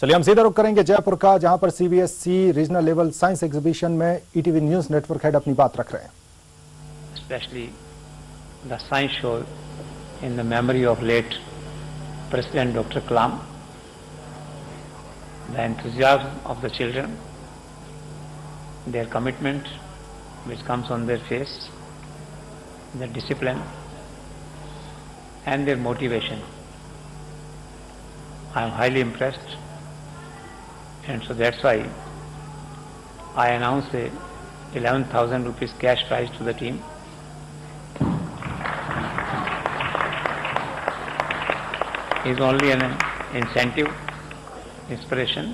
चलिए हम सीधा रुख करेंगे जयपुर का, जहां पर CBSE regional level science exhibition में ईटीवी न्यूज नेटवर्क हेड अपनी बात रख रहे हैं। Especially the science show in the memory of late President Dr. Kalam, the enthusiasm of the children, their commitment which comes on their face, their discipline and their motivation. I am highly impressed, and so that's why I announce a 11,000 rupees cash prize to the team. Is only an incentive, inspiration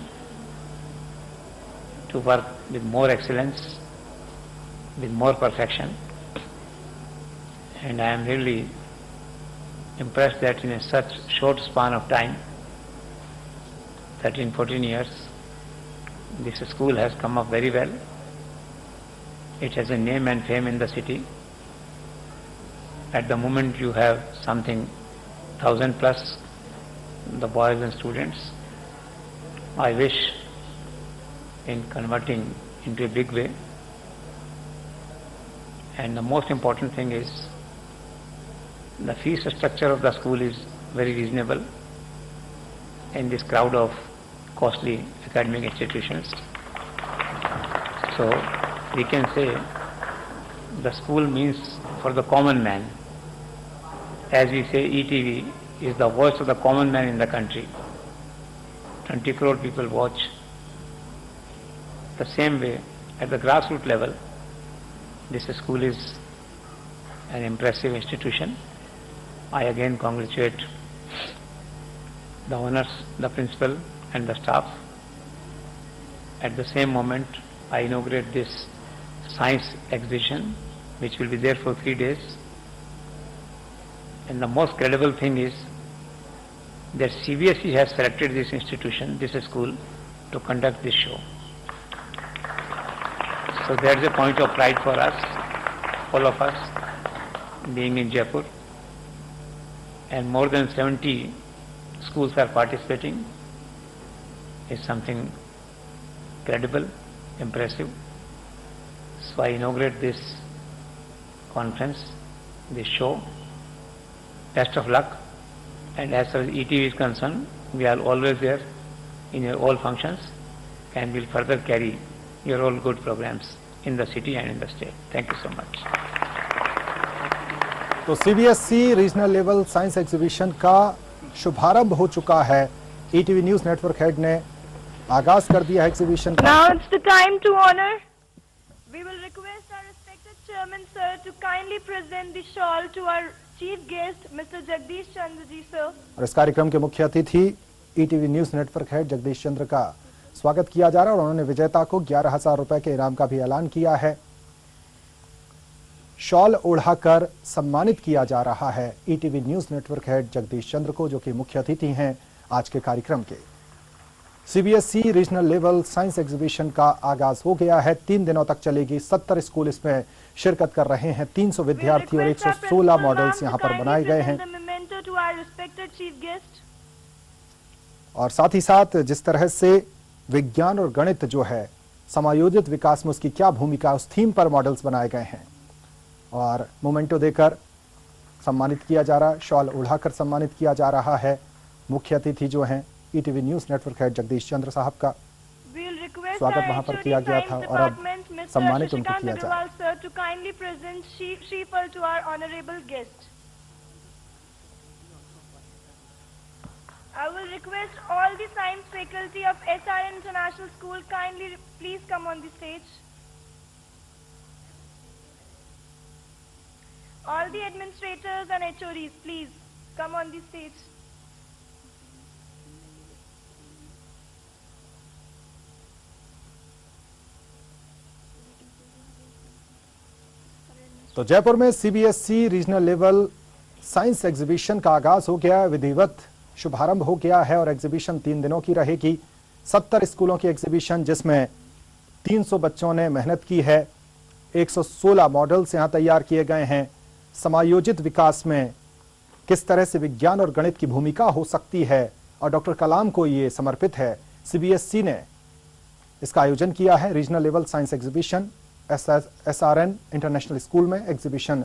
to work with more excellence, with more perfection, and I am really impressed that in such short span of time, 13-14 years, this school has come up very well. It has a name and fame in the city. At the moment you have something 1,000 plus the boys and students. I wish in converting into a big way, and the most important thing is the fees structure of the school is very reasonable in this crowd of costly academic institutions. So we can say the school means for the common man. As we say, ETV is the voice of the common man in the country. 20 crore people watch. The same way, at the grassroots level, this school is an impressive institution. I again congratulate the owners, the principal and the staff. At the same moment, I inaugurate this science exhibition, which will be there for 3 days. And the most credible thing is that CBSE has selected this institution, this school, to conduct this show. So that's a point of pride for us, all of us, being in Jaipur. And more than 70 schools are participating. It's something credible, impressive. So I inaugurate this conference, this show. Best of luck. And as far as ETV is concerned, we are always there in your all functions, and will further carry your all good programs in the city and in the state. Thank you so much. तो CBSE regional level science exhibition का शुभारंभ हो चुका है। ETV news network head ने आगाज कर दिया है एग्जीबिशन का। Now it's the time to honor. We will request our respected chairman sir to kindly present the shawl to our chief guest Mr. Jagdish Chandra ji sir. और इस कार्यक्रम के मुख्य अतिथि ETV news network head Jagdish Chandra का स्वागत किया जा रहा है और उन्होंने विजेता को 11,000 रुपए के इनाम का भी ऐलान किया है। शॉल ओढ़ाकर सम्मानित किया जा रहा है ETV news network head Jagdish Chandra को, जो कि मुख्य अतिथि हैं आज के कार्यक्रम के। CBSE regional level science exhibition का आगाज हो गया है। 3 दिनों तक चलेगी। 70 स्कूल इसमें शिरकत कर रहे हैं। 300 विद्यार्थी और 116 मॉडल्स यहां पर बनाए गए हैं। और साथ ही साथ जिस तरह से विज्ञान और गणित जो है समायोजित विकास में उसकी क्या भूमिका, उस थीम पर मॉडल्स बनाए गए हैं और मोमेंटो देकर सम्मानित किया जा रहा है। शॉल उड़ाकर सम्मानित किया जा रहा है। मुख्य अतिथि जो हैं ETV news network head Jagdish Chandra साहब का स्वागत वहां पर किया गया था और अब सम्मानित उनको किया जा रहा है। I will request all the science faculty of SRN International School kindly please come on the stage. All the administrators and HODs please come on the stage. तो जयपुर में CBSE regional level science exhibition का आगाज हो गया है। विधिवत शुभारंभ हो गया है और एग्जीबिशन 3 दिनों की रहेगी। 70 स्कूलों की एग्जीबिशन, जिसमें 300 बच्चों ने मेहनत की है। 116 मॉडल्स यहां तैयार किए गए हैं। समायोजित विकास में किस तरह से विज्ञान और गणित की भूमिका हो सकती है और डॉक्टर कलाम को ये समर्पित है, सीबीएसई ने इसका आयोजन किया है। Regional level science exhibition SRN international school में एग्जीबिशन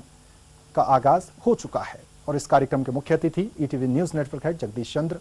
का आगाज हो चुका है और इस कार्यक्रम के मुख्य अतिथि ETV news network head Jagdish चंद्र